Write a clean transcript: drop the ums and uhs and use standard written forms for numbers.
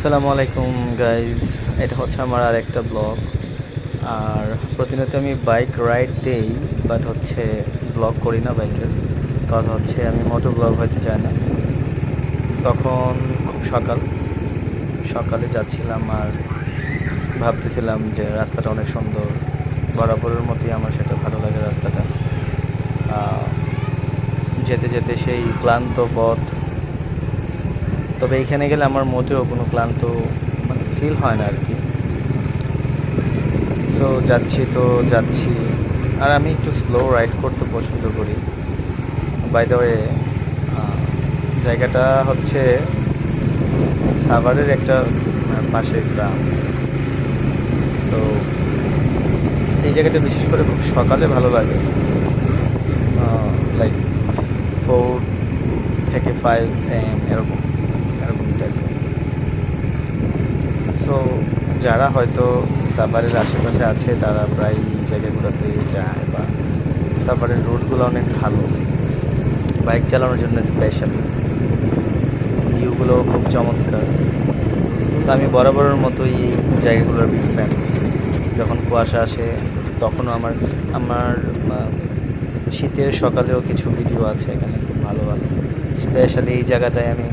আসসালামু আলাইকুম গাইজ, এটা হচ্ছে আমার আর একটা ব্লগ। আর প্রতিনিয়ত আমি বাইক রাইড দেই, বাট হচ্ছে ব্লগ করি না বাইকের। কারণ হচ্ছে আমি মোটো ব্লগ হইতে চাই না। তখন খুব সকালে যাচ্ছিলাম আর ভাবতেছিলাম যে রাস্তাটা অনেক সুন্দর, বরাবরের মতোই আমার সেটা ভালো লাগে রাস্তাটা। যেতে যেতে সেই ক্লান্ত পথ, তবে এখানে গেলে আমার মোটেও কোনো ক্লান্ত মানে ফিল হয় না আর কি। সো যাচ্ছি, আর আমি একটু স্লো রাইড করতে পছন্দ করি। বাই দ্য ওয়ে, জায়গাটা হচ্ছে সাভারের একটা পাশের গ্রাম। সো এই জায়গাটা বিশেষ করে খুব সকালে ভালো লাগে, লাইক 4 থেকে 5 AM এরকম এরকম টাইপের। সো যারা হয়তো সাভারের আশেপাশে আছে তারা প্রায় এই জায়গাগুলোতে যায়, বা সাভারের রোডগুলো অনেক ভালো বাইক চালানোর জন্য, স্পেশাল ভিউগুলো খুব চমৎকার। সো আমি বরাবরের মতোই এই জায়গাগুলোর বিগ ফ্যান। যখন কুয়াশা আসে তখনও আমার আমার শীতের সকালেও কিছু ভিডিও আছে এখানে খুব ভালো ভালো। স্পেশালি এই জায়গাটায় আমি